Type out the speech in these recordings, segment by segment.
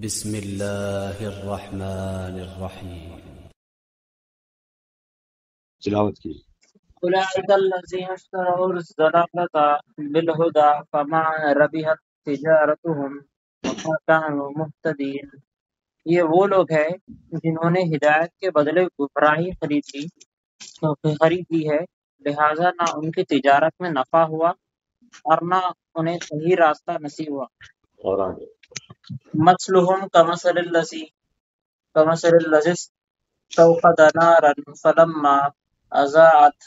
بسم اللہ الرحمن الرحیم. تلاوت کی. أولئك الذين اشتروا الضلالة بالهدى فما ربحت تجارتهم وما كانوا مهتدين. یہ وہ لوگ ہیں جنہوں نے ہدایت کے بدلے گمراہی خرید لی ہے، لہذا نہ ان کی تجارت میں نفع ہوا اور نہ انہیں صحیح راستہ نصیب ہوا. اور آگے مثلهم كمثل الذي استوقد نارا فلما أضاءت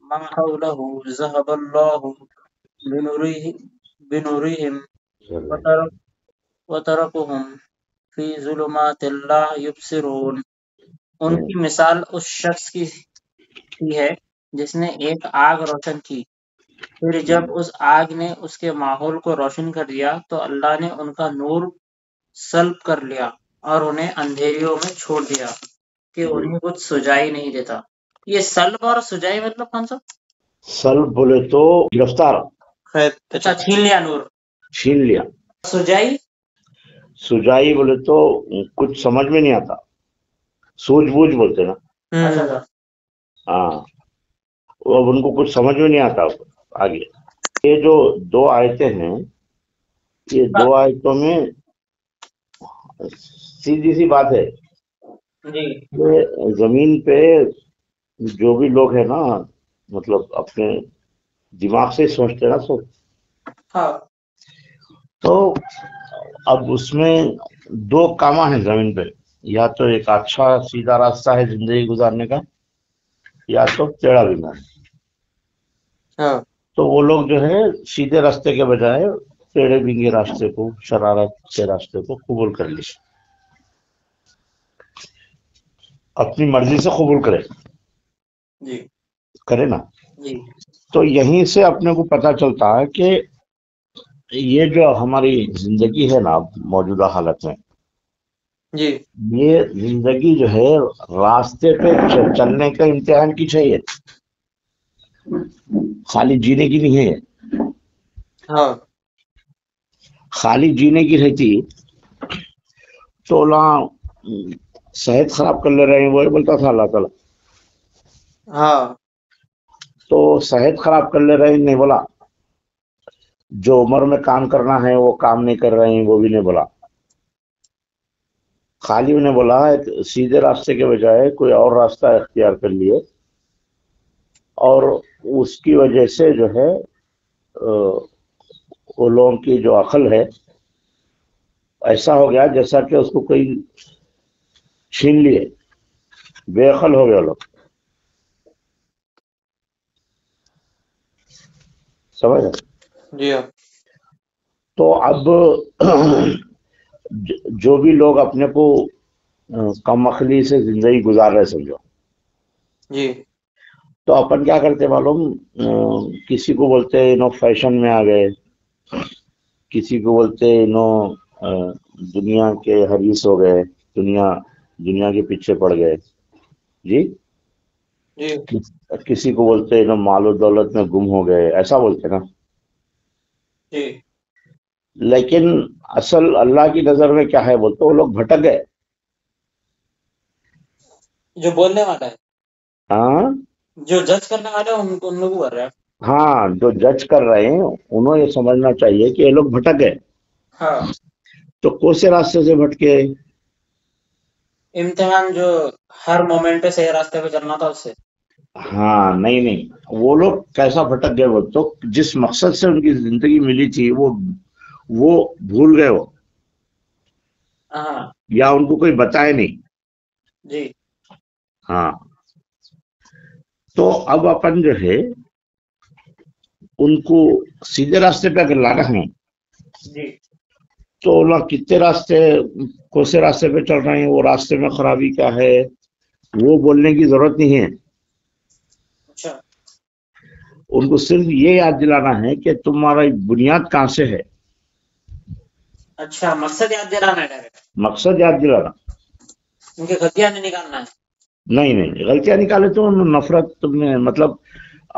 ما حوله ذهب الله بنورهم وتركهم في ظلمات لا يبصرون. ان کی مثال اس شخص کی ہے جس نے ایک آگ روشن کی، پھر جب اس آگ نے اس کے ماحول کو روشن کر دیا تو اللہ نے ان کا نور سلب کر لیا اور انہیں اندھیریوں میں چھوڑ دیا کہ انہیں کچھ سجائی نہیں دیتا. یہ سلب اور سجائی مطلب کون سا؟ سلب بولے تو گرفتار، اچھا چھین لیا نور. چھین لیا. سجائی سجائی بولے تو کچھ سمجھ میں نہیں آتا، سوجھ بوجھ بولتے نا. اچھا ہاں، اب ان کو کچھ سمجھ میں نہیں آتا. آگے یہ جو دو آیتیں ہیں، یہ دو آیتوں میں سیدھی سی بات ہے جی کہ زمین پہ جو بھی لوگ ہیں نا، مطلب اپنے دماغ سے سوچتے نا سو، ہاں تو اب اس میں دو کام ہیں زمین پہ، یا تو ایک اچھا سیدھا راستہ ہے زندگی گزارنے کا، یا تو ٹیڑھا بنا ہے. ہاں تو وہ لوگ جو ہے سیدھے راستے کے بجائے ٹیڑھے بینگے راستے کو، شرارت کے راستے کو قبول کر لی، اپنی مرضی سے قبول جی کرے نا. جی تو یہیں سے اپنے کو پتہ چلتا ہے کہ یہ جو ہماری زندگی ہے نا موجودہ حالت میں، جی یہ زندگی جو ہے راستے پہ چلنے کا امتحان کی چاہیے، خالی جینے کی نہیں ہے. ہاں خالی جینے کی رہتی تو اللہ صحت خراب کر لے رہے ہیں، وہی بولتا تھا اللہ تعالیٰ. ہاں تو صحت خراب کر لے رہے ہیں نہیں بولا، جو عمر میں کام کرنا ہے وہ کام نہیں کر رہے ہیں وہ بھی نہیں بولا. خالی انہیں بولا سیدھے راستے کے بجائے کوئی اور راستہ اختیار کر لیے، اور اس کی وجہ سے جو ہے وہ لوگوں کی جو عقل ہے ایسا ہو گیا جیسا کہ اس کو کوئی چھین لیے، بے عقل ہو گئے لوگ. سمجھ رہے؟ جی تو اب جو بھی لوگ اپنے کو کم عقلی سے زندگی گزار رہے سمجھو، جی تو اپن کیا کرتے معلوم، کسی کو بولتے انہوں فیشن میں آ گئے، کسی کو بولتے انہوں دنیا کے حریص ہو گئے، دنیا کے پیچھے پڑ گئے. جی جی کسی کو بولتے انہوں مال و دولت میں گم ہو گئے، ایسا بولتے نا. جی لیکن اصل اللہ کی نظر میں کیا ہے بولتے وہ لوگ بھٹک گئے. جو بولنے والا ہے، ہاں جو جج کرنے والے ہیں ان لوگوں کر رہے ہیں. ہاں، جو جج کر رہے ہیں انہوں یہ سمجھنا چاہیے کہ یہ لوگ بھٹک گئے. ہاں تو کون سے راستے سے بھٹکے؟ امتحان جو ہر مومنٹ پہ صحیح راستے پہ چلنا تھا اس سے. ہاں نہیں، وہ لوگ کیسا بھٹک گئے، وہ تو جس مقصد سے ان کی زندگی ملی تھی وہ بھول گئے، وہ ہاں یا ان کو کوئی بتائے نہیں. جی ہاں تو اب اپن جو ہے ان کو سیدھے راستے پہ اگر لانا ہے جی تو نہ کتنے راستے، کون سے راستے پہ چل رہے ہیں، وہ راستے میں خرابی کیا ہے وہ بولنے کی ضرورت نہیں ہے. اچھا ان کو صرف یہ یاد دلانا ہے کہ تمہارا بنیاد کہاں سے ہے، اچھا مقصد یاد دلانا ہے ڈائریکٹ، مقصد یاد دلانا. ان کے غلطیاں نہیں نکالنا ہے. نہیں، غلطیاں نکالے تو نفرت تم نے، مطلب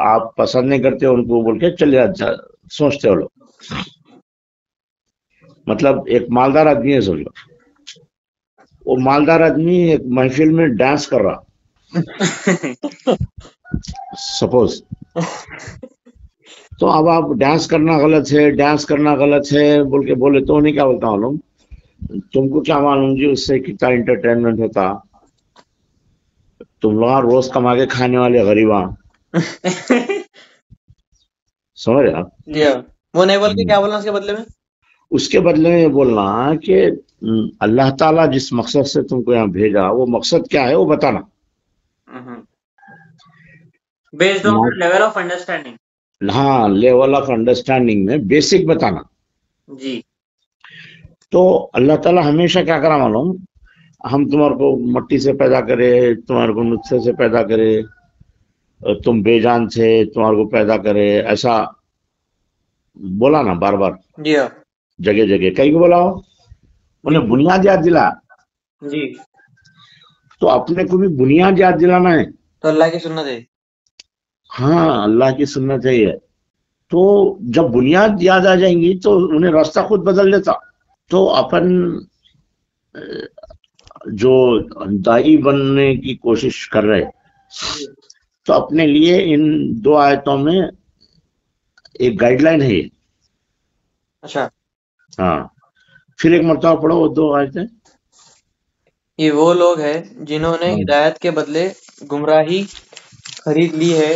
آپ پسند نہیں کرتے ان کو بول کے چلے سوچتے ہو لوگ. مطلب ایک مالدار آدمی ہے سمجھو، وہ مالدار آدمی ایک محفل میں ڈانس کر رہا سپوز, تو اب آپ ڈانس کرنا غلط ہے بول کے بولے تو نہیں, کیا بولتا معلوم, تم کو کیا معلوم جی اس سے کتنا انٹرٹینمنٹ ہوتا, تم لوگ روز کما کے کھانے والے غریباں, سمجھ رہے آپ. وہ نہیں بول کے کیا بولنا اس کے بدلے میں, اس کے بدلے میں یہ بولنا کہ اللہ تعالیٰ جس مقصد سے تم کو یہاں بھیجا وہ مقصد کیا ہے وہ بتانا, based on level of understanding. ہاں, لیول آف انڈرسٹینڈنگ میں بیسک بتانا. جی. تو اللہ تعالیٰ ہمیشہ کیا کرا معلوم, ہم تمہارے کو مٹی سے پیدا کرے, تمہارے کو نطفے سے پیدا کرے, تم بے جان تھے تمہارے کو پیدا کرے, ایسا بولا نا بار بار جگہ جگہ. کئی کو بولا ہو, انہیں بنیاد یاد دلا. جی. تو اپنے کو بھی بنیاد یاد دلانا ہے. تو اللہ کی سنت ہے. ہاں, اللہ کی سنت ہے یہ. تو جب بنیاد یاد آ جائیں گی تو انہیں راستہ خود بدل دیتا. تو اپن جو دائی بننے کی کوشش کر رہے, تو اپنے لیے ان 2 آیتوں میں ایک گائیڈ لائن ہے یہ. اچھا, ہاں, پھر ایک مرتبہ پڑھو وہ 2 آیتیں. یہ وہ لوگ ہیں جنہوں نے ہدایت کے بدلے گمراہی خرید لی ہے,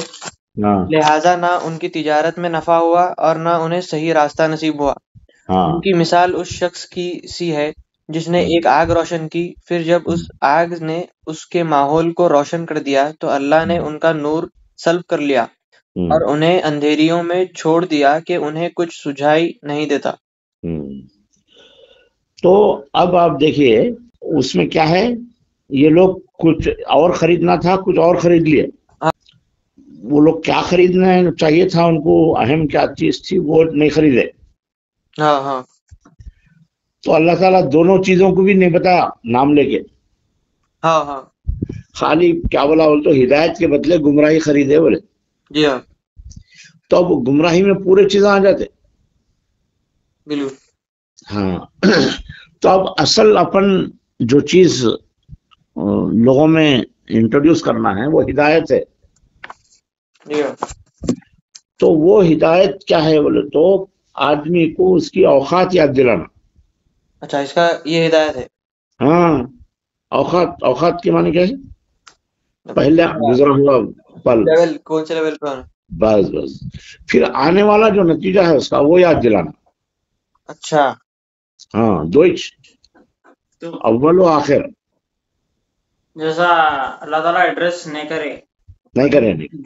لہذا نہ ان کی تجارت میں نفع ہوا اور نہ انہیں صحیح راستہ نصیب ہوا. ان کی مثال اس شخص کی سی ہے جس نے ایک آگ روشن کی, پھر جب اس آگ نے اس کے ماحول کو روشن کر دیا تو اللہ نے ان کا نور سلب کر لیا اور انہیں اندھیریوں میں چھوڑ دیا کہ انہیں کچھ سجھائی نہیں دیتا. تو اب آپ دیکھیے اس میں کیا ہے, یہ لوگ کچھ اور خریدنا تھا, کچھ اور خرید لیے. وہ لوگ کیا خریدنا چاہیے تھا ان کو, اہم کیا چیز تھی وہ نہیں خریدے. ہاں. تو اللہ تعالیٰ دونوں چیزوں کو بھی نہیں بتایا نام لے کے. ہاں. خالی کیا بولا بول تو ہدایت کے بدلے گمراہی خریدے بولے. جی ہاں. تو اب گمراہی میں پورے چیزیں آ جاتے. بالکل. ہاں, تو اب اصل اپن جو چیز لوگوں میں انٹروڈیوس کرنا ہے وہ ہدایت ہے. تو وہ ہدایت کیا ہے بولے تو آدمی کو اس کی اوقات یاد دلانا. اچھا, اس کا یہ ہدایت ہے. ہاں, اوقات کے معنی کیا ہے, پہلے گزرا ہوا پل, کون سے لیول پہ, بس پھر آنے والا جو نتیجہ ہے اس کا وہ یاد دلانا. اچھا. ہاں, 2 اول و آخر. جیسا اللہ تعالیٰ ایڈریس نہیں کرے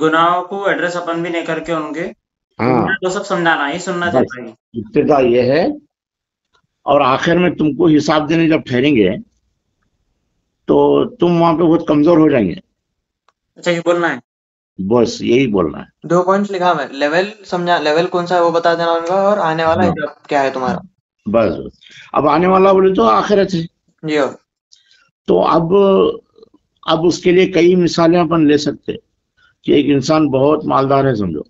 گناہوں کو ایڈریس اپن بھی نہیں کر کے ان کے, ہاں, تو سب سمجھانا ہی سننا چاہتا ہے. ابتدا یہ ہے اور آخر میں تم کو حساب دینے جب ٹھہریں گے تو تم وہاں پہ بہت کمزور ہو جائیں گے. اچھا, یہ بولنا ہے, بس یہی بولنا ہے. 2 پوائنٹس لکھا میں, لیول سمجھا, لیول کون سا ہے وہ بتا دینا ان کا, اور آنے والا کیا ہے تمہارا. بس اب آنے والا بولے تو آخرت ہے. جی. تو اب اس کے لیے کئی مثالیں اپن لے سکتے کہ ایک انسان بہت مالدار ہے سمجھو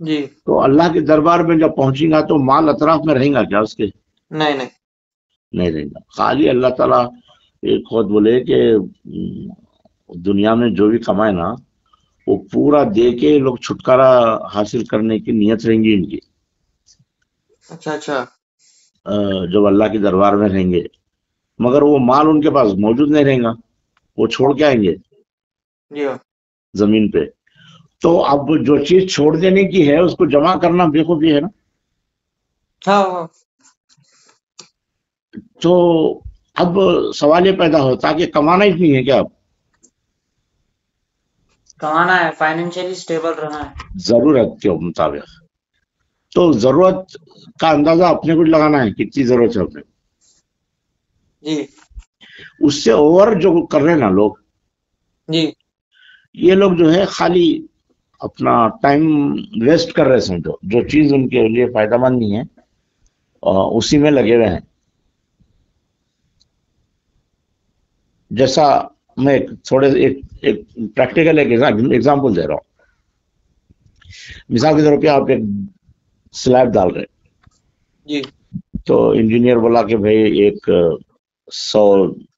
جی, تو اللہ کے دربار میں جب پہنچے گا تو مال اطراف میں رہیں گا کیا اس کے؟ نہیں رہیں گا. خالی اللہ تعالیٰ خود بولے کہ دنیا میں جو بھی کمائے نا وہ پورا دے کے لوگ چھٹکارا حاصل کرنے کی نیت رہیں گی ان کی. اچھا. جب اللہ کے دربار میں رہیں گے, مگر وہ مال ان کے پاس موجود نہیں رہے گا, وہ چھوڑ کے آئیں گے زمین پہ. تو اب جو چیز چھوڑ دینے کی ہے اس کو جمع کرنا بےخوبی ہے نا. ہاں. تو اب سوال یہ پیدا ہوتا کہ کمانا ہی نہیں ہے کیا, اب کمانا ہے, فائنینشیلی اسٹیبل رہنا ہے ضرورت کے مطابق. تو ضرورت کا اندازہ اپنے کو لگانا ہے کتنی ضرورت ہے اپنے کو. جی. اس سے اوور جو کر رہے ہیں نا لوگ, جی, یہ لوگ جو ہے خالی اپنا ٹائم ویسٹ کر رہے سمجھو, جو چیز ان کے لیے فائدہ مند نہیں ہے اسی میں لگے ہوئے ہیں. جیسا میں تھوڑے ایک پریکٹیکل ایگزامپل دے رہا ہوں. مثال کے طور پہ آپ ایک سلیب ڈال رہے, جی, تو انجینئر بولا کہ بھائی ایک 100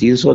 300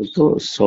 100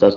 10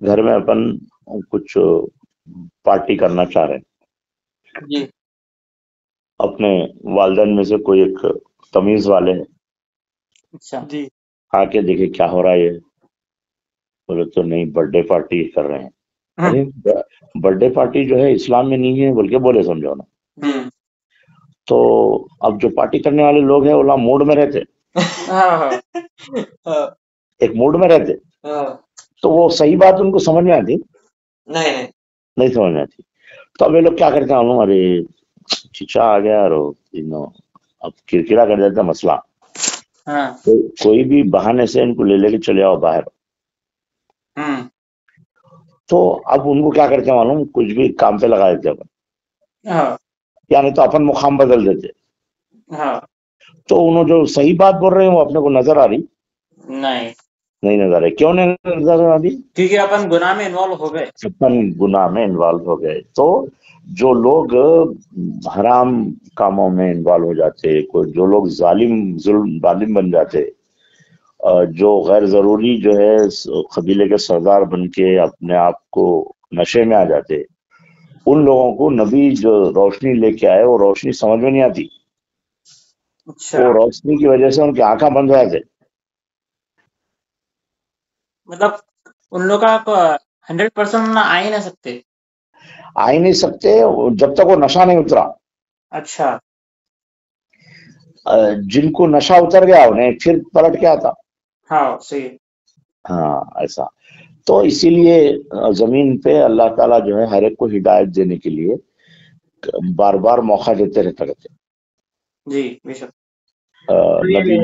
گھر میں اپن کچھ پارٹی کرنا چاہ رہے ہیں، جی اپنے والدین میں سے کوئی ایک تمیز والے ہیں، اچھا جی آ کے دیکھے کیا ہو رہا ہے، یہ بولے تو نہیں برتھ ڈے پارٹی کر رہے ہیں. ارے برتھ ڈے پارٹی جو ہے اسلام میں نہیں ہے بول کے بولے سمجھو نا. ہوں تو اب جو پارٹی کرنے والے لوگ ہیں وہ موڈ میں رہتے، ہاں ہاں ہاں، ایک موڈ میں رہتے، ہاں، تو وہ صحیح بات ان کو سمجھ میں آتی نہیں نہیں سمجھ میں آتی. تو اب یہ لوگ کیا کرتے ہیں معلوم، ارے چچا آ گیا اور اب کرکرا کر دیتا مسئلہ. ہاں کوئی بھی بہانے سے ان کو لے کے چلے آؤ باہر. ہوں تو اب ان کو کیا کرتے ہیں معلوم، کچھ بھی کام پہ لگا دیتے اپن، ہاں یعنی تو اپن مقام بدل دیتے. ہاں تو انہوں جو صحیح بات بول رہے ہیں وہ اپنے کو نظر آ رہی نہیں، نہیں نظر آئی. کیوں نہیں نظر آ رہی؟ کیونکہ اپن گناہ میں انوالو ہو گئے. اپن گناہ میں انوالو ہو گئے. تو جو لوگ حرام کاموں میں انوالو ہو جاتے، جو لوگ ظالم بن جاتے، جو غیر ضروری جو ہے قبیلے کے سردار بن کے اپنے آپ کو نشے میں آ جاتے، ان لوگوں کو نبی جو روشنی لے کے آئے وہ روشنی سمجھ میں نہیں آتی. اچھا وہ روشنی کی وجہ سے ان کی آنکھیں بند ہو جاتے. مطلب ان لوگ کا 100% نہ آ ہی نہ سکتے. آ ہی نہیں سکتے جب تک وہ نشہ نہیں اترا. اچھا جن کو نشہ اتر گیا انہیں پھر پلٹ کے آتا. ہاں صحیح. ہاں ایسا. تو اسی لیے زمین پہ اللہ تعالیٰ جو ہے ہر ایک کو ہدایت دینے کے لیے بار بار موقع دیتے رہتے. جی بے شک. نبی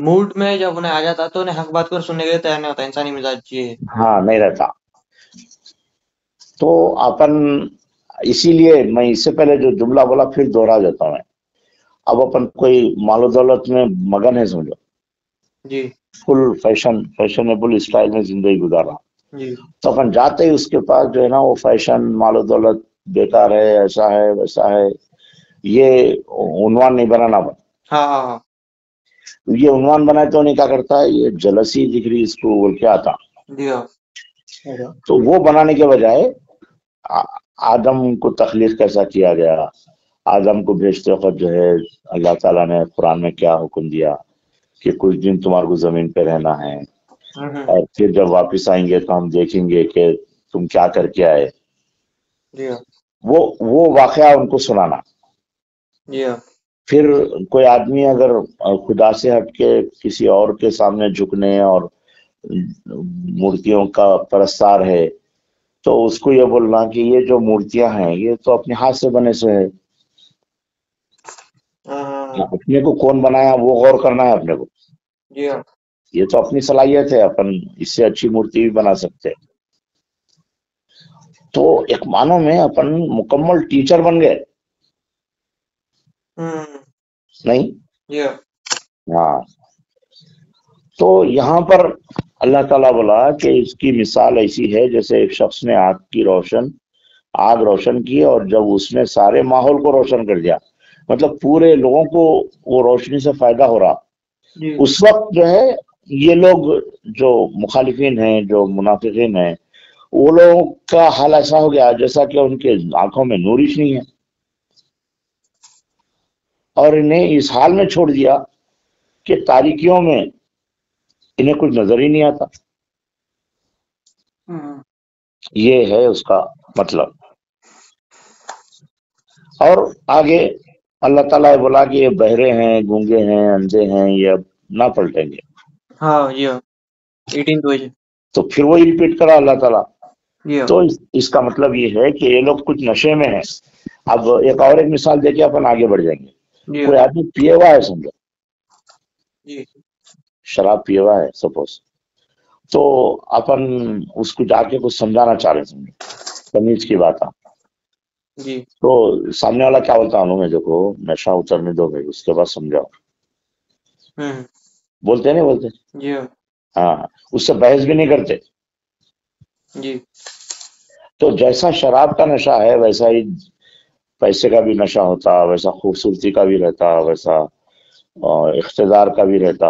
موڈ میں جب انہیں آ جاتا تو انہیں حق بات کو سننے کے لیے تیار نہیں ہوتا. انسانی مزاج یہ ہے. ہاں نہیں رہتا. تو اپن اسی لیے میں اس سے پہلے جو جملہ بولا پھر دوہرا دیتا ہوں. اب اپن کوئی مال و دولت میں مگن ہے سمجھو، جی فل فیشنیبل اسٹائل میں زندگی گزارا، جی تو اپن جاتے ہی اس کے پاس جو ہے نا وہ فیشن مال و دولت بیکار ہے، ایسا ہے ویسا ہے، یہ عنوان نہیں بنانا. ہاں ہاں ہاں یہ عنوان بنائے تو نہیں کیا کرتا ہے، یہ جلسی دکھ رہی اس کو بول کے آتا. جی ہاں تو وہ بنانے کے بجائے آدم کو تخلیق کیسا کیا گیا، آدم کو بھیجتے وقت جو ہے اللہ تعالیٰ نے قرآن میں کیا حکم دیا کہ کچھ دن تمہارے کو زمین پہ رہنا ہے، اور پھر جب واپس آئیں گے تو ہم دیکھیں گے کہ تم کیا کر کے آئے. جی ہاں وہ واقعہ ان کو سنانا. جی ہاں پھر کوئی آدمی اگر خدا سے ہٹ کے کسی اور کے سامنے جھکنے اور مورتیوں کا پرستار ہے تو اس کو یہ بولنا کہ یہ جو مورتیاں ہیں یہ تو اپنے ہاتھ سے بنے سے ہے، اپنے کو کون بنایا وہ غور کرنا ہے اپنے کو. جی ہاں یہ تو اپنی صلاحیت ہے، اپن اس سے اچھی مورتی بھی بنا سکتے. تو ایک معنوں میں اپن مکمل ٹیچر بن گئے نہیں. جی ہاں ہاں. تو یہاں پر اللہ تعالیٰ بولا کہ اس کی مثال ایسی ہے جیسے ایک شخص نے آگ روشن کی، اور جب اس نے سارے ماحول کو روشن کر دیا، مطلب پورے لوگوں کو وہ روشنی سے فائدہ ہو رہا، جی اس وقت جو ہے یہ لوگ جو مخالفین ہیں، جو منافقین ہیں، وہ لوگوں کا حال ایسا ہو گیا جیسا کہ ان کے آنکھوں میں نورش نہیں ہے، اور انہیں اس حال میں چھوڑ دیا کہ تاریکیوں میں انہیں کچھ نظر ہی نہیں آتا. یہ ہے اس کا مطلب. اور آگے اللہ تعالیٰ بولا کہ یہ بہرے ہیں، گونگے ہیں، اندھے ہیں، یہ اب نہ پلٹیں گے. ہاں جی ہاں 18 پیج. تو پھر وہی ریپیٹ کرا اللہ تعالیٰ. جی ہاں تو اس کا مطلب یہ ہے کہ یہ لوگ کچھ نشے میں ہیں. اب ایک اور ایک مثال دے کے اپن آگے بڑھ جائیں گے. جی کوئی آدمی پیے ہوا ہے سمجھو، جی شراب پیے ہوا ہے سپوز، تو اپن اس کو جا کے کچھ سمجھانا چاہ رہے سمجھو، تمیز کی بات ہے. جی تو سامنے والا کیا بولتا ہوں میں، دیکھو نشہ اترنے دو بھائی، اس کے بعد سمجھاؤ. بولتے نہیں بولتے؟ جی ہاں ہاں. اس سے بحث بھی نہیں کرتے. جی تو جیسا شراب کا نشہ ہے ویسا ہی پیسے کا بھی نشہ ہوتا، ویسا خوبصورتی کا بھی رہتا، ویسا اقتدار کا بھی رہتا،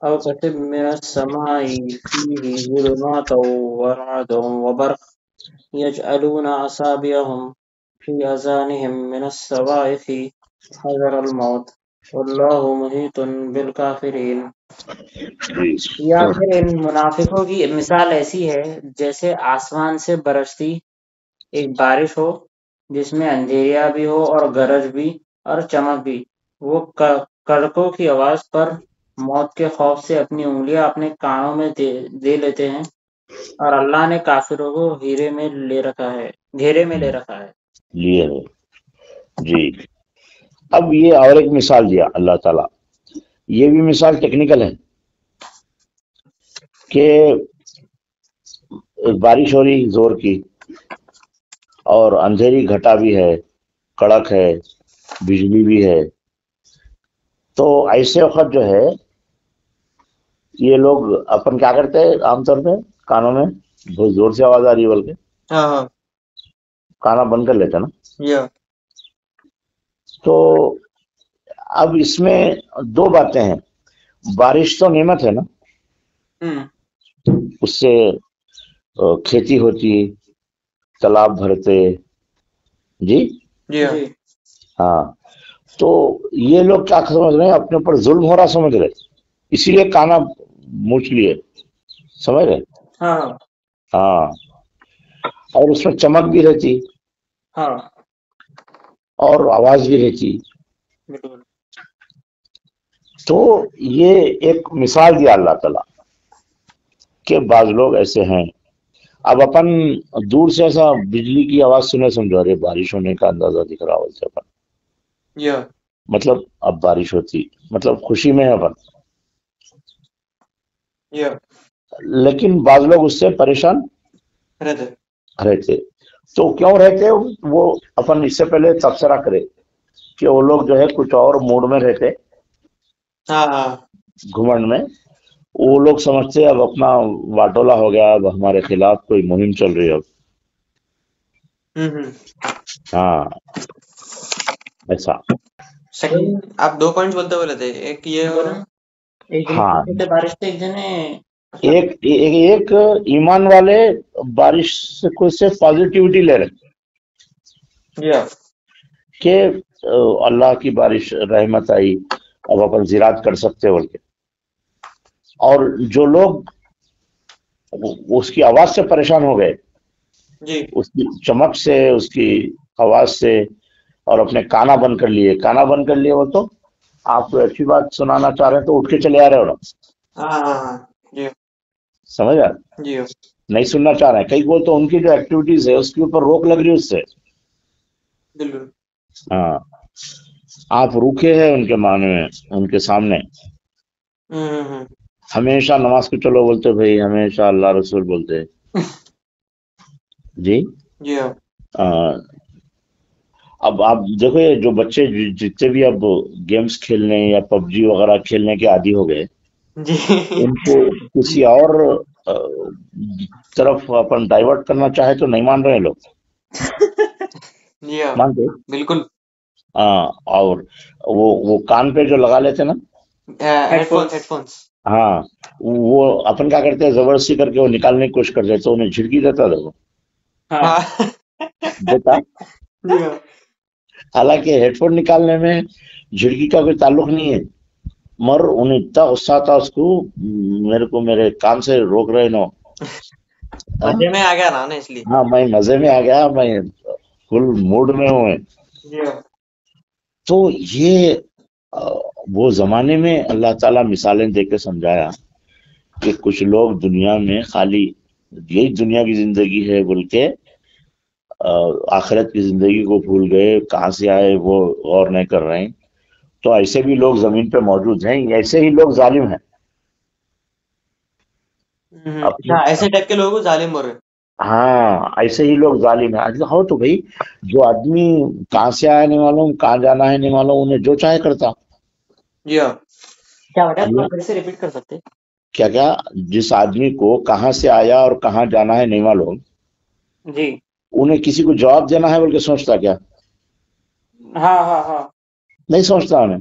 أو كسب من السماء فيه ظلمات ورعد وبرق يجعلون أصابعهم في آذانهم من الصواعق حذر الموت والله محيط بالكافرين۔ یا پھر ان منافقوں کی مثال ایسی ہے جیسے آسمان سے برستی ایک بارش ہو جس میں اندھیریا بھی ہو اور گرج بھی اور چمک بھی، وہ کڑکوں کی آواز پر موت کے خوف سے اپنی انگلیاں اپنے کانوں میں دے لیتے ہیں، اور اللہ نے کافروں کو گھیرے میں لے رکھا ہے لیے ہے جی۔ اب یہ اور ایک مثال دیا اللہ تعالیٰ، یہ بھی مثال ٹیکنیکل ہے کہ بارش ہو رہی زور کی اور اندھیری گھٹا بھی ہے، کڑک ہے، بجلی بھی ہے، تو ایسے وقت جو ہے یہ لوگ اپن کیا کرتے ہیں عام طور پہ کانوں میں بہت زور سے آواز آ رہی ہے بلکہ کانا بند کر لیتے نا۔ تو اب اس میں دو باتیں ہیں، بارش تو نعمت ہے نا، اس سے کھیتی ہوتی، تالاب بھرتے جی ہاں، تو یہ لوگ کیا سمجھ رہے ہیں، اپنے اوپر ظلم ہو رہا سمجھ رہے، اسی لیے کانا موچ لیے، سمجھ رہے؟ ہاں، اور اس میں چمک بھی رہتی اور آواز بھی رہتی۔ تو یہ ایک مثال دیا اللہ تعالیٰ کہ بعض لوگ ایسے ہیں۔ اب اپن دور سے ایسا بجلی کی آواز سنے سمجھو رہے بارش ہونے کا اندازہ دکھ رہا ہوتا اپن، مطلب اب بارش ہوتی، مطلب خوشی میں ہے اپن، لیکن بعض لوگ اس سے پریشان رہتے۔ تو کیوں رہتے وہ اپن اس سے پہلے تبصرہ کرے کہ وہ لوگ جو ہے کچھ اور موڈ میں رہتے، گھمنڈ میں، وہ لوگ سمجھتے اب اپنا واٹولا ہو گیا، اب ہمارے خلاف کوئی مہم چل رہی ہے اب۔ ہاں ایسا آپ دو پوائنٹ بولتے بولے تھے، ایک یہ ہاں، بارش سے ایک جنے ایک ایمان والے بارش سے کوئی سے پازیٹیوٹی لے رہے کہ اللہ کی بارش رحمت آئی، اب اپن زراعت کر سکتے بول کے، اور جو لوگ اس کی آواز سے پریشان ہو گئے، اس کی چمک سے، اس کی آواز سے، اور اپنے کانا بند کر لیے وہ تو آپ کو اچھی بات سنانا چاہ رہے ہیں تو اٹھ کے چلے آ رہے ہو نا، سمجھ آ نہیں سننا چاہ رہے ہیں کئی کو، تو ان کی جو ایکٹیویٹیز ہے اس کے اوپر روک لگ رہی اس سے۔ ہاں، آپ روکے ہیں ان کے معنی میں، ان کے سامنے ہمیشہ نماز کو چلو بولتے بھائی، ہمیشہ اللہ رسول بولتے جی۔ اب آپ دیکھو یہ جو بچے جتنے بھی اب گیمز کھیلنے یا پب جی وغیرہ کھیلنے کے عادی ہو گئے، ان کو کسی اور طرف اپن ڈائیورٹ کرنا چاہے تو نہیں مان رہے لوگ، مانتے بالکل۔ ہاں، اور وہ کان پہ جو لگا لیتے نا ہیڈ فونس، ہاں، وہ اپن کیا کرتے ہیں زبردستی کر کے وہ نکالنے کی کوشش کرتے تو انہیں جھڑکی دیتا تھا وہ، دیتا. جی ہاں حالانکہ ہیڈ فون نکالنے میں جھڑکی کا کوئی تعلق نہیں ہے، مگر انہیں اتنا غصہ تھا اس کو، میرے کو میرے کام سے روک رہے نو. مزے میں آ گیا نا اس لیے. ہاں میں مزے میں آ گیا، میں فل موڈ میں ہوں. جی ہاں تو یہ وہ زمانے میں اللہ تعالیٰ مثالیں دے کے سمجھایا کہ کچھ لوگ دنیا میں خالی یہی دنیا کی زندگی ہے بول کے آخرت کی زندگی کو بھول گئے، کہاں سے آئے وہ غور نہیں کر رہے ہیں. تو ایسے بھی لوگ زمین پہ موجود ہیں، ایسے ہی لوگ ظالم ہیں. اچھا ایسے ٹائپ کے لوگوں کو ظالم بول رہے. ہاں ایسے ہی لوگ ظالم ہیں. ہو تو بھائی جو آدمی کہاں سے آیا نہیں معلوم، کہاں جانا ہے نہیں معلوم، انہیں جو چاہے کرتا. جی ہاں کیا بیٹا آپ پھر سے ریپیٹ کر سکتے؟ کیا جس آدمی کو کہاں سے آیا اور کہاں جانا ہے نہیں معلوم، جی انہیں کسی کو جواب دینا ہے بول کے سوچتا کیا؟ ہاں ہاں ہاں نہیں سوچتا. انہیں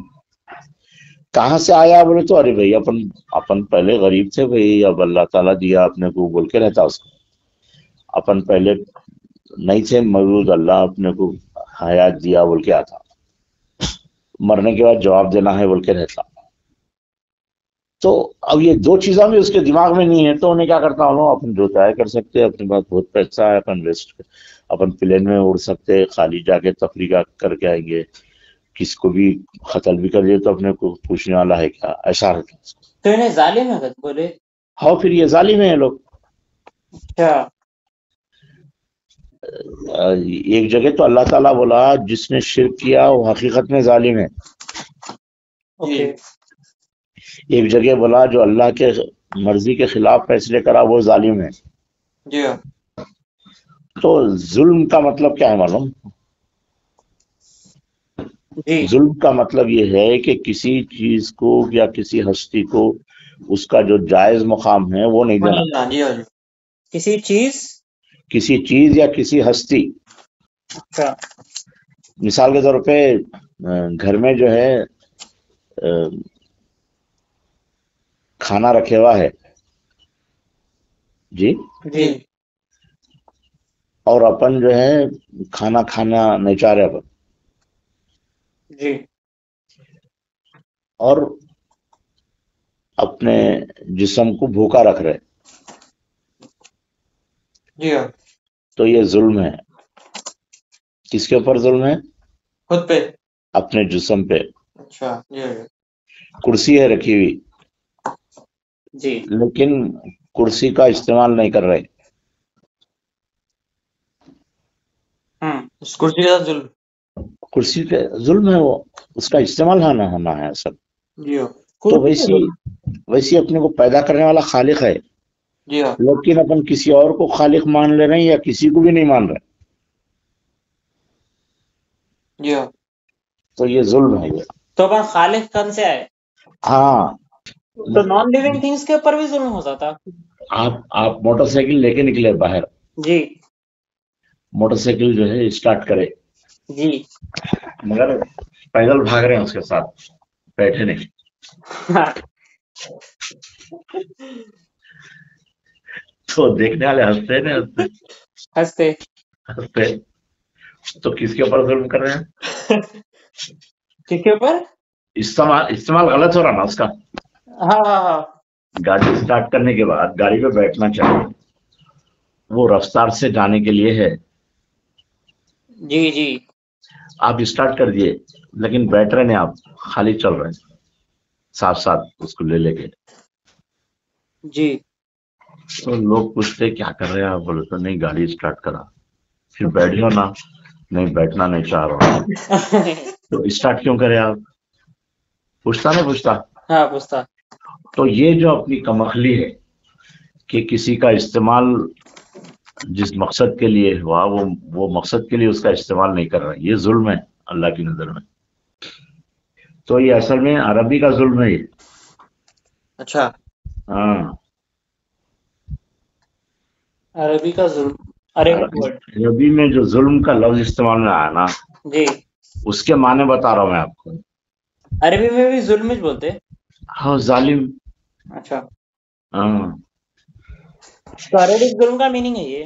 کہاں سے آیا بولے تو ارے بھائی اپن پہلے غریب تھے بھائی، اب اللہ تعالیٰ دیا اپنے کو بول کے رہتا اس کو. اپن پہلے نہیں تھے موجود، اللہ اپنے کو حیات دیا بول کے آتا، مرنے کے بعد جواب دینا ہے بول کے رہتا. تو اب یہ دو چیزاں بھی اس کے دماغ میں نہیں ہے، تو انہیں کیا کرتا ہوں، اپن جو چاہے کر سکتے، اپنے پاس بہت پیسہ ہے، اپن ریسٹ، اپن پلین میں اڑ سکتے، خالی جا کے تفریح کر کے آئیں گے، کسی کو بھی قتل بھی کر دے تو اپنے کو پوچھنے والا ہے کیا، ایسا ہے. تو انہیں ظالم ہے بولے. ہاں پھر یہ ظالم ہیں یہ لوگ. اچھا ایک جگہ تو اللہ تعالیٰ بولا جس نے شرک کیا وہ حقیقت میں ظالم ہے. اوکے ایک جگہ بولا جو اللہ کے مرضی کے خلاف فیصلے کرا وہ ظالم ہے. جی ہاں تو ظلم کا مطلب کیا ہے معلوم؟ جی ظلم کا مطلب یہ ہے کہ کسی چیز کو یا کسی ہستی کو اس کا جو جائز مقام ہے وہ نہیں دینا. جی ہاں جی کسی چیز. کسی چیز یا کسی ہستی، اچھا مثال کے طور پہ گھر میں جو ہے کھانا رکھے ہوا ہے جی، جی اور اپن جو ہے کھانا نہیں چاہ رہے اپن، جی اور اپنے جسم کو بھوکا رکھ رہے، جی ہاں تو یہ ظلم ہے. کس کے اوپر ظلم ہے؟ خود پہ. اپنے جسم پہ. اچھا جی ہاں کرسی ہے رکھی ہوئی، جی لیکن کرسی کا استعمال نہیں کر رہے، اس کرسی کے ساتھ ظلم. کرسی پہ ظلم ہے، وہ اس کا استعمال ہونا ہے اصل. جی ہاں تو ویسی اپنے کو پیدا کرنے والا خالق ہے، جی ہاں لیکن اپن کسی اور کو خالق مان لے رہے ہیں یا کسی کو بھی نہیں مان رہے، جی ہاں تو یہ ظلم ہے. یہ تو اپن خالق کن سے آئے، ہاں تو نان لیونگ تھنگس کے اوپر بھی ظلم ہو جاتا. آپ موٹر سائیکل لے کے نکلے باہر، جی موٹر سائیکل جو ہے اسٹارٹ کرے، جی مگر پیدل بھاگ رہے ہیں اس کے ساتھ، بیٹھے نہیں، تو دیکھنے والے ہنستے نا، ہنستے. تو کس کے اوپر ظلم کر رہے ہیں؟ کس کے اوپر؟ استعمال غلط ہو رہا نا اس کا. ہاں ہاں ہاں گاڑی اسٹارٹ کرنے کے بعد گاڑی پہ بیٹھنا چاہیے، وہ رفتار سے جانے کے لیے ہے. جی جی آپ اسٹارٹ کر دیے لیکن بیٹھ رہے نہیں، آپ خالی چل رہے ہیں ساتھ اس کو لے کے. جی تو لوگ پوچھتے کیا کر رہے ہیں آپ، بولے تو نہیں گاڑی اسٹارٹ کرا. پھر بیٹھو نا، نہیں بیٹھنا نہیں چاہ رہا. تو اسٹارٹ کیوں کرے آپ؟ پوچھتا نہیں پوچھتا؟ ہاں پوچھتا. تو یہ جو اپنی کمخلی ہے کہ کسی کا استعمال جس مقصد کے لیے ہوا وہ مقصد کے لیے اس کا استعمال نہیں کر رہا، یہ ظلم ہے اللہ کی نظر میں. تو یہ اصل میں عربی کا ظلم ہے یہ. اچھا ہاں عربی کا ظلم. عربی میں جو ظلم کا لفظ استعمال میں آیا نا، جی اس کے معنی بتا رہا ہوں میں آپ کو. عربی میں بھی ظلم ہی بولتے. ہاں ظالم. اچھا ہاں تو عربک ظلم کا میننگ ہے یہ.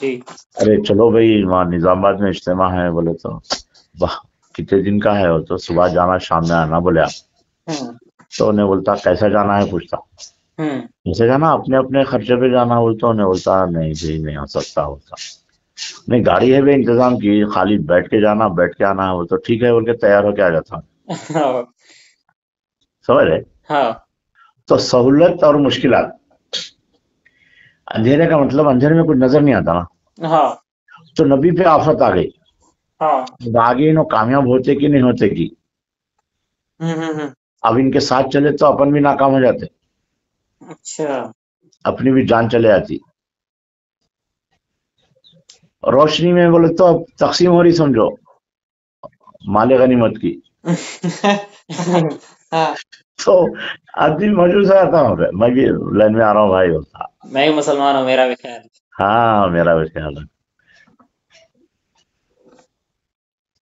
جی ارے چلو بھائی وہاں نظام آباد میں اجتماع ہے، بولے تو واہ کتنے دن کا ہے، وہ تو صبح جانا شام میں آنا، بولے آپ ہوں تو انہیں بولتا کیسا جانا ہے، پوچھتا ہوں کیسے جانا، اپنے اپنے خرچے پہ جانا، بولتا انہیں بولتا نہیں جی نہیں ہو سکتا، ہوتا نہیں گاڑی ہے بھی انتظام کی، خالی بیٹھ کے جانا بیٹھ کے آنا ہے، وہ تو ٹھیک ہے بول کے تیار ہو کے آ جاتا، ہاں سمجھ رہے؟ ہاں تو سہولت اور مشکلات، اندھیرے کا مطلب اندھیرے میں کچھ نظر نہیں آتا نا، ہاں تو نبی پہ آفت آ گئی، ہاں اب آگے انہوں کامیاب ہوتے کہ نہیں ہوتے کی، اب ان کے ساتھ چلے تو اپن بھی ناکام ہو جاتے، اچھا اپنی بھی جان چلے آتی، روشنی میں بولے تو اب تقسیم ہو رہی، سمجھو مال غنیمت کی، ہاں تو آدمی موجود سے آتا ہوں میں بھی لائن میں آ رہا ہوں بھائی، ہوتا میں بھی مسلمان ہوں، میرا بھی خیال ہے۔ ہاں میرا بھی خیال ہے،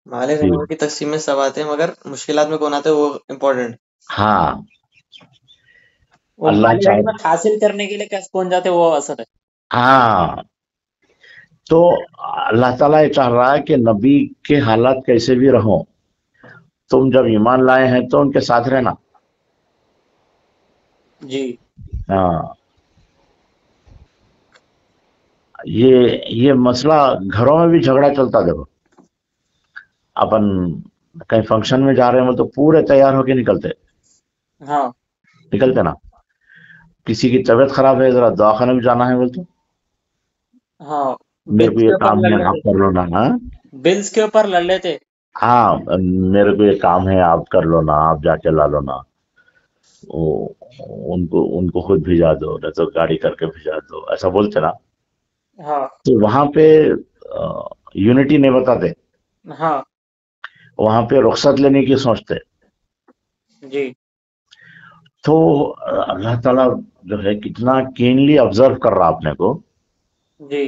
مال غنیمت کی تقسیم میں سب آتے ہیں، مگر مشکلات میں کون آتے ہیں وہ امپورٹنٹ۔ ہاں وہ اللہ مال چاہے، غنیمت حاصل کرنے کے لیے کیسے پہنچ جاتے وہ اثر ہے۔ ہاں تو اللہ تعالیٰ یہ چاہ رہا ہے کہ نبی کے حالات کیسے بھی رہو، تم جب ایمان لائے ہیں تو ان کے ساتھ رہنا، جی ہاں یہ مسئلہ گھروں میں بھی جھگڑا چلتا، دیکھو اپن کہیں فنکشن میں جا رہے ہیں تو پورے تیار ہو کے ہاں نکلتے نا، کسی کی طبیعت خراب ہے ذرا دواخانے میں جانا ہے بولتے ہاں میرے کو بلز کے یہ اوپر کام لڑ ہے آپ لیتے، کر لو نا، ہاں بلز کے اوپر لڑ لیتے۔ ہاں میرے کو یہ کام ہے آپ کر لو نا، آپ جا کے لا لو نا، ان کو خود بھیجا دو، نہیں تو گاڑی کر کے بھیجا دو، ایسا بولتے نا، ہاں تو وہاں پہ یونٹی نہیں بتاتے، ہاں وہاں پہ رخصت لینے کی سوچتے، جی تو اللہ تعالیٰ جو ہے کتنا کینلی آبزرو کر رہا اپنے کو، جی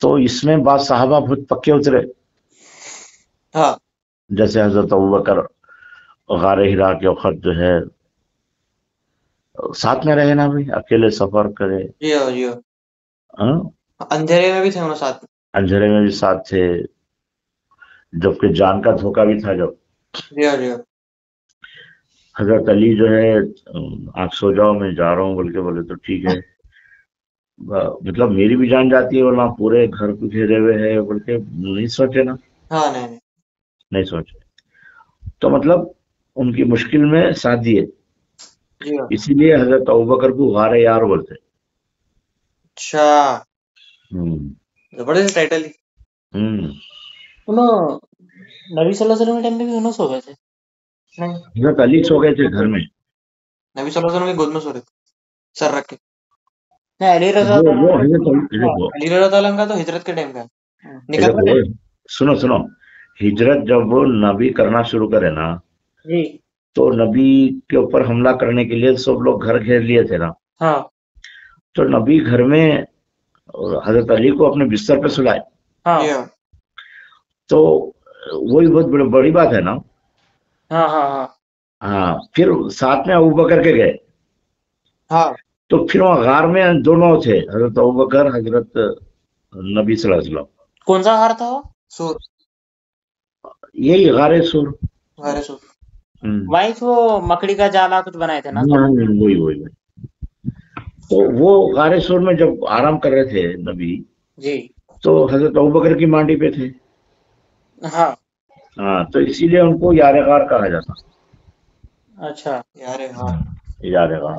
تو اس میں بعض صحابہ بہت پکے اترے، ہاں جیسے حضرت ابوبکر غار ہرا کے وقت جو ہے ساتھ میں رہے نا بھائی، اکیلے سفر کرے، جی ہاں جی ہاں، ہاں اندھیرے میں بھی تھے انہوں ساتھ میں۔ اندھیرے میں بھی ساتھ تھے، جبکہ جان کا دھوکہ بھی تھا، جب جی ہاں جی ہاں حضرت علی جو ہے آپ سو جاؤ میں جا رہا ہوں بول کے بولے تو ٹھیک ہے، مطلب میری بھی جان جاتی ہے ورنہ پورے گھر کو گھیرے ہوئے ہے بول کے نہیں سوچے نا، ہاں نہیں نہیں سوچے، تو مطلب ان کی مشکل میں ساتھ دیے، جی ہاں۔ اسی لیے حضرت ابوبکر کو غار یار بولتے، اچھا زبردست ٹائٹل ہی۔ انہوں نبی صلی اللہ علیہ وسلم کے ٹائم پہ بھی انہوں سو گئے تھے؟ نہیں، حضرت علی سو گئے تھے گھر میں، نبی صلی اللہ علیہ وسلم کی گود میں سو رہے تھے سر رکھ کے۔ نہیں علی رضا وہ حضرت علی، علی رضی اللہ عنہ کا تو ہجرت کے ٹائم کا نکل دیکھو رہے سنو ہجرت جب وہ نبی کرنا شروع کرے نا، جی تو نبی کے اوپر حملہ کرنے کے لیے سب لوگ گھر گھیر لیے تھے نا، ہاں تو نبی گھر میں حضرت علی کو اپنے بستر پہ سلائے، ہاں جی ہاں تو وہی بہت بڑی بات ہے نا، ہاں ہاں ہاں ہاں پھر ساتھ میں ابوبکر کے گئے، ہاں تو پھر وہاں غار میں دونوں تھے، حضرت ابوبکر حضرت نبی صلی اللہ علیہ وسلم، کون سا ہار تھا وہ؟ سور، یہی غار سور، غار سور۔ وہیں سے وہ مکڑی کا جالا کچھ بنائے تھے نا؟ وہی تو وہ غار سور میں جب آرام کر رہے تھے نبی، جی تو حضرت ابوبکر کی مانڈی پہ تھے، ہاں ہاں تو اسی لیے ان کو یار غار کہا جاتا، اچھا یار ہاں یار غار